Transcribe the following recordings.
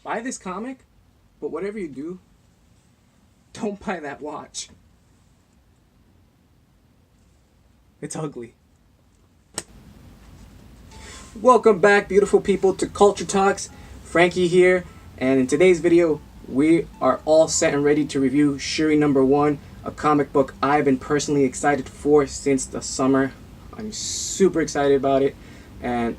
Buy this comic, but whatever you do, don't buy that watch. It's ugly. Welcome back, beautiful people, to Culture Talks. Frankie here, and in today's video, we are all set and ready to review Shuri #1, a comic book I've been personally excited for since the summer. I'm super excited about it, and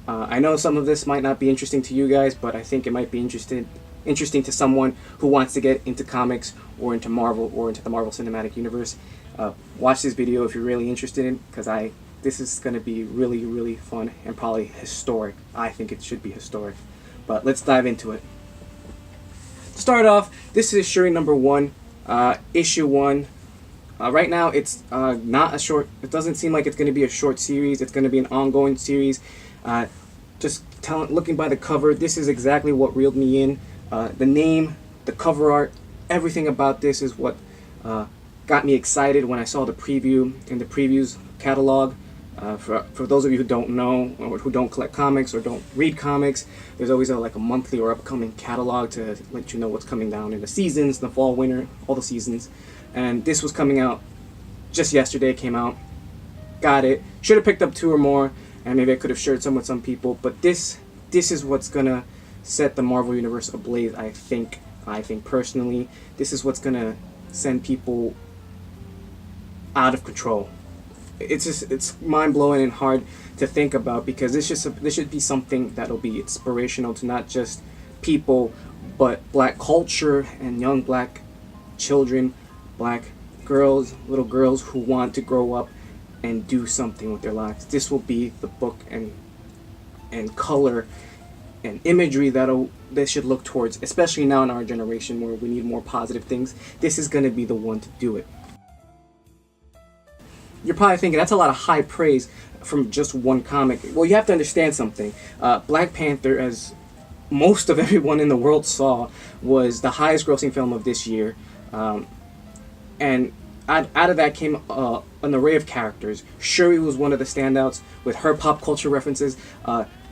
I know some of this might not be interesting to you guys, but I think it might be interesting to someone who wants to get into comics or into Marvel or into the Marvel Cinematic Universe. Watch this video if you're really interested in, because this is going to be really, really fun and probably historic. I think it should be historic. But let's dive into it. To start off, this is Shuri #1, issue 1. Right now, it's not a short. It doesn't seem like it's going to be a short series. It's going to be an ongoing series. Looking by the cover, this is exactly what reeled me in. The name, the cover art, everything about this is what got me excited when I saw the preview in the previews catalog. For those of you who don't know, or who don't collect comics or don't read comics, there's always like a monthly or upcoming catalog to let you know what's coming down in the seasons, the fall, winter, all the seasons. And this was coming out just yesterday. It came out. Got it. Should have picked up 2 or more, and maybe I could have shared some with some people. But this is what's gonna set the Marvel Universe ablaze. I think personally, this is what's gonna send people out of control. It's mind-blowing and hard to think about, because this should be something that'll be inspirational to not just people, but black culture and young black children, black girls, little girls who want to grow up and do something with their lives. This will be the book and color and imagery that should look towards, especially now in our generation where we need more positive things. This is going to be the one to do it. You're probably thinking that's a lot of high praise from just one comic. Well, you have to understand something. Black Panther, as most of everyone in the world saw, was the highest grossing film of this year. And out of that came an array of characters. Shuri was one of the standouts with her pop culture references.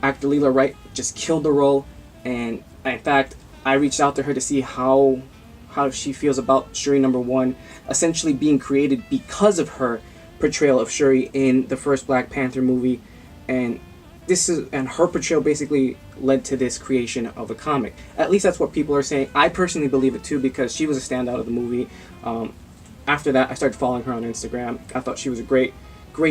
Actor Miss Wright just killed the role. And in fact, I reached out to her to see how she feels about Shuri #1 essentially being created because of her portrayal of Shuri in the first Black Panther movie, and her portrayal basically led to this creation of a comic. At least that's what people are saying. I personally believe it too, because she was a standout of the movie. After that, I started following her on Instagram. I thought she was a great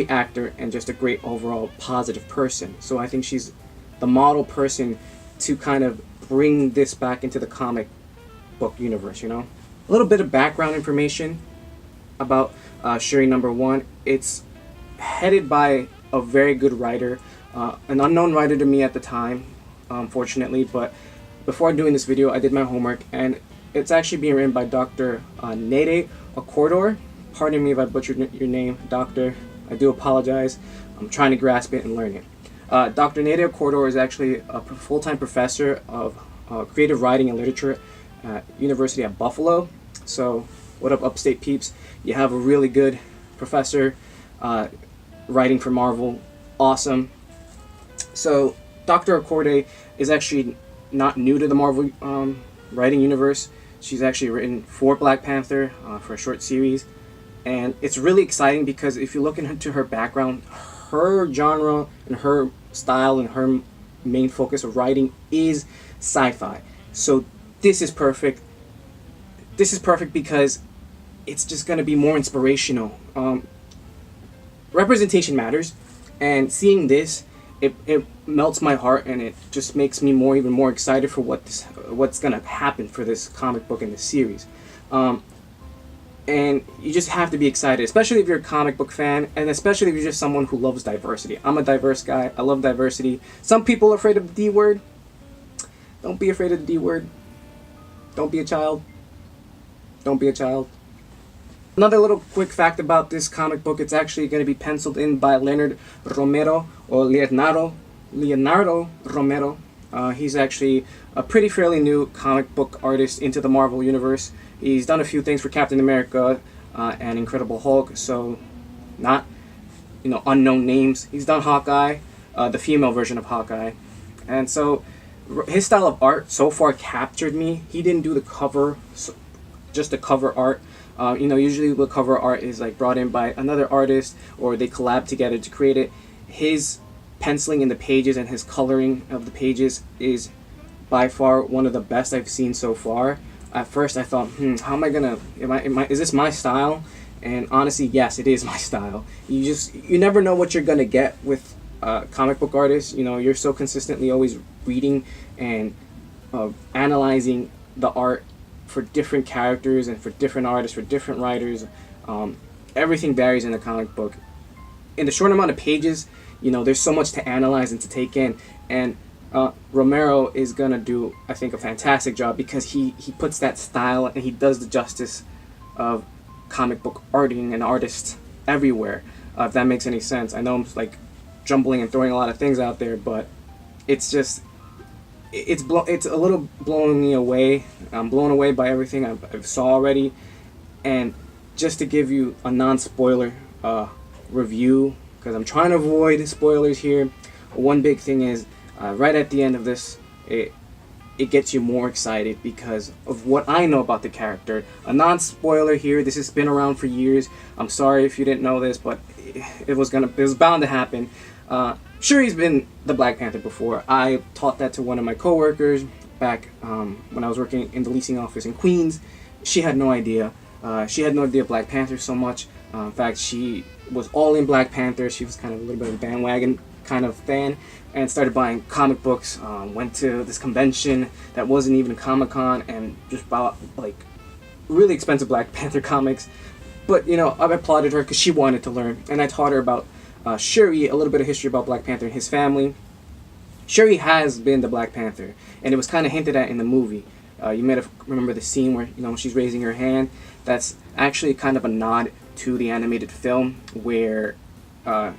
actor and just a great overall positive person. So I think she's the model person to kind of bring this back into the comic book universe, you know? A little bit of background information about Shuri #1. It's headed by a very good writer, an unknown writer to me at the time, unfortunately, but before doing this video, I did my homework, and it's actually being written by Dr. Nede Okorafor. Pardon me if I butchered your name, Doctor. I do apologize. I'm trying to grasp it and learn it. Dr. Nede Okorafor is actually a full-time professor of creative writing and literature at University at Buffalo. So, what up, upstate peeps? You have a really good professor writing for Marvel. Awesome. So, Dr. Okorafor is actually not new to the Marvel writing universe. She's actually written for Black Panther for a short series. And it's really exciting because if you look into her background, her genre and her style and her main focus of writing is sci-fi. So this is perfect. This is perfect because it's just going to be more inspirational. Representation matters, and seeing this, it melts my heart, and it just makes me even more excited for what's going to happen for this comic book and this series. And you just have to be excited, especially if you're a comic book fan, and especially if you're just someone who loves diversity. I'm a diverse guy. I love diversity. Some people are afraid of the D word. Don't be afraid of the D word. Don't be a child. Don't be a child. Another little quick fact about this comic book, it's actually going to be penciled in by Leonardo Romero. He's actually a fairly new comic book artist into the Marvel Universe. He's done a few things for Captain America and Incredible Hulk, so not unknown names. He's done Hawkeye, the female version of Hawkeye. And so his style of art so far captured me. He didn't do the cover, just the cover art. Usually the cover art is like brought in by another artist or they collab together to create it. His penciling in the pages and his coloring of the pages is by far one of the best I've seen so far. At first I thought, how am I gonna, is this my style? And honestly, yes, it is my style. You never know what you're gonna get with comic book artists. You're so consistently always reading and analyzing the art for different characters and for different artists, for different writers. Everything varies in the comic book. In the short amount of pages, there's so much to analyze and to take in. And Romero is gonna do, I think, a fantastic job because he puts that style and he does the justice of comic book arting and artists everywhere. If that makes any sense. I know I'm like jumbling and throwing a lot of things out there, but it's just it's a little blowing me away. I'm blown away by everything I've saw already. And just to give you a non-spoiler review, because I'm trying to avoid spoilers here, one big thing is right at the end of this, it gets you more excited because of what I know about the character. A non-spoiler here. This has been around for years. I'm sorry if you didn't know this, but it was bound to happen. Shuri's been the Black Panther before. I taught that to one of my coworkers back when I was working in the leasing office in Queens. She had no idea. She had no idea Black Panther so much. In fact, she was all in Black Panther. She was kind of a little bit of a bandwagon kind of fan and started buying comic books. Went to this convention that wasn't even a Comic-Con and just bought like really expensive Black Panther comics. But I applauded her because she wanted to learn, and I taught her about Shuri, a little bit of history about Black Panther and his family. Shuri has been the Black Panther, and it was kind of hinted at in the movie. You may have remember the scene where she's raising her hand. That's actually kind of a nod to the animated film where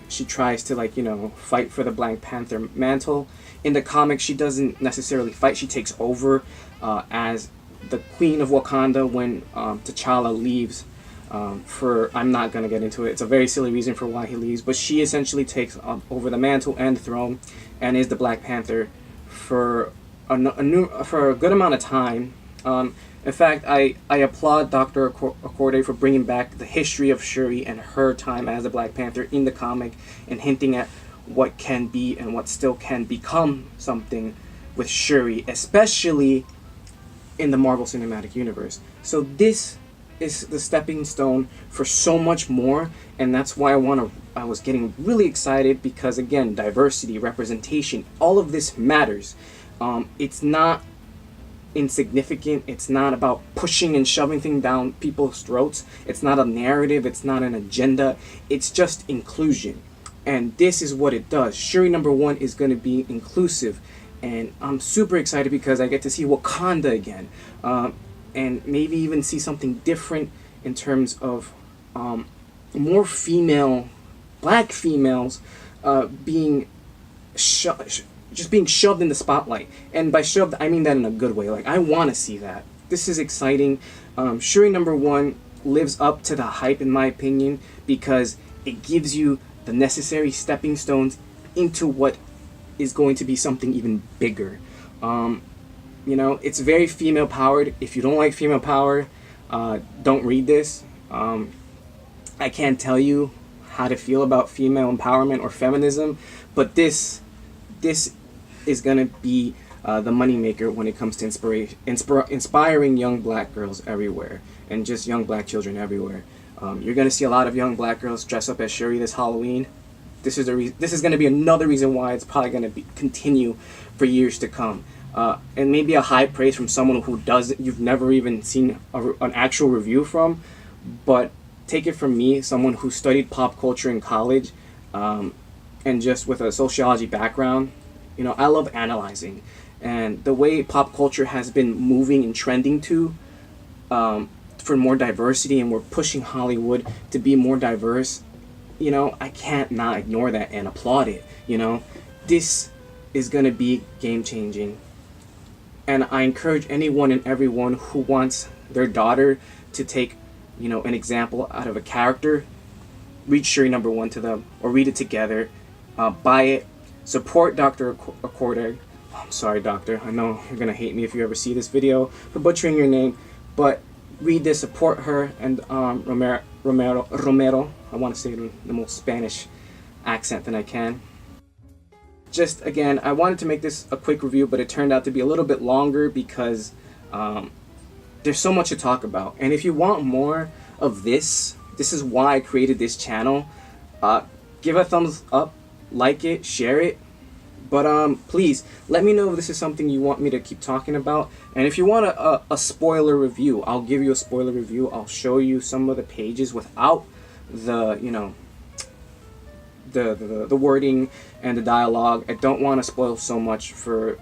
she tries to fight for the Black Panther mantle. In the comics, she doesn't necessarily fight. She takes over as the Queen of Wakanda when T'Challa leaves. I'm not going to get into it. It's a very silly reason for why he leaves, but she essentially takes over the mantle and the throne and is the Black Panther for a good amount of time. In fact, I applaud Dr. Acorde for bringing back the history of Shuri and her time as the Black Panther in the comic and hinting at what can be and what still can become something with Shuri, especially in the Marvel Cinematic Universe. So this is the stepping stone for so much more, and that's why I was getting really excited because, again, diversity, representation, all of this matters. It's not insignificant. It's not about pushing and shoving things down people's throats. It's not a narrative. It's not an agenda. It's just inclusion. And this is what it does. Shuri #1 is going to be inclusive. And I'm super excited because I get to see Wakanda again. And maybe even see something different in terms of more black females being just being shoved in the spotlight. And by shoved, I mean that in a good way. Like, I want to see that. This is exciting. Shuri #1 lives up to the hype, in my opinion, because it gives you the necessary stepping stones into what is going to be something even bigger. It's very female powered. If you don't like female power, don't read this. I can't tell you how to feel about female empowerment or feminism, but this is going to be the moneymaker when it comes to inspiring young black girls everywhere and just young black children everywhere. You're going to see a lot of young black girls dress up as Shuri this Halloween. This is going to be another reason why it's probably going to continue for years to come. And maybe a high praise from someone who you've never even seen an actual review from, but take it from me, someone who studied pop culture in college, and just with a sociology background. I love analyzing, and the way pop culture has been moving and trending for more diversity, and we're pushing Hollywood to be more diverse. I can't not ignore that and applaud it. This is going to be game changing. And I encourage anyone and everyone who wants their daughter to take, an example out of a character, read Shuri #1 to them or read it together, buy it, support Dr. Acorde, I'm sorry, doctor. I know you're gonna hate me if you ever see this video for butchering your name, but read this, support her and Romero. I want to say it in the most Spanish accent than I can. Just again, I wanted to make this a quick review, but it turned out to be a little bit longer because there's so much to talk about. And if you want more of this is why I created this channel. Give a thumbs up, like it, share it. But please let me know if this is something you want me to keep talking about. And if you want a spoiler review, I'll give you a spoiler review. I'll show you some of the pages without the, you know, the wording and the dialogue. I don't want to spoil so much for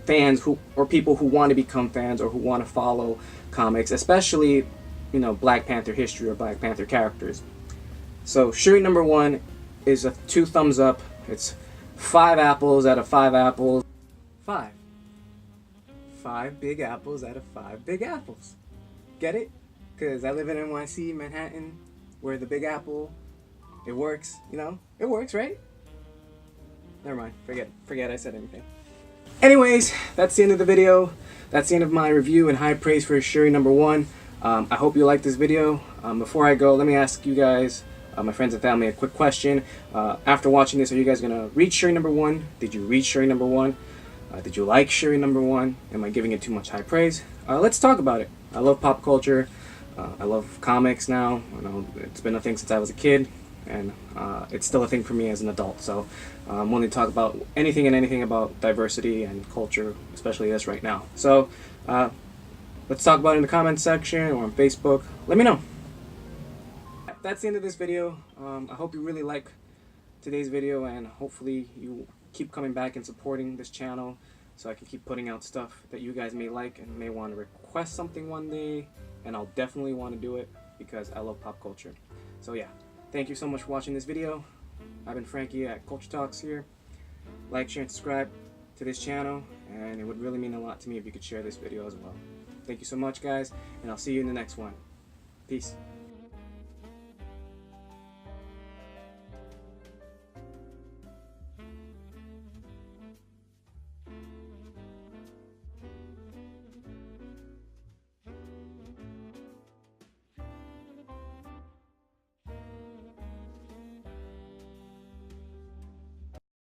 fans or people who want to become fans or who want to follow comics, especially, you know, Black Panther history or Black Panther characters. So Shuri #1 is a 2 thumbs up. It's 5 apples out of 5 apples. 5 big apples out of 5 big apples. Get it? Because I live in NYC, Manhattan, where the Big Apple, it works, you know? It works, right? Never mind. Forget I said anything. Anyways, that's the end of the video. That's the end of my review and high praise for Shuri #1. I hope you liked this video. Before I go, let me ask you guys, my friends and family, a quick question. After watching this, are you guys going to read Shuri #1? Did you read Shuri #1? Did you like Shuri #1? Am I giving it too much high praise? Let's talk about it. I love pop culture. I love comics now. I know it's been a thing since I was a kid, and it's still a thing for me as an adult. So I'm willing to talk about anything and anything about diversity and culture, especially this right now. So let's talk about it in the comments section or on Facebook. Let me know. That's the end of this video. I hope you really like today's video, and hopefully you keep coming back and supporting this channel so I can keep putting out stuff that you guys may like and may want to request something one day, and I'll definitely want to do it because I love pop culture. So yeah, thank you so much for watching this video. I've been Frankie at Culture Talks here. Like, share, and subscribe to this channel, and it would really mean a lot to me if you could share this video as well. Thank you so much, guys, and I'll see you in the next one. Peace.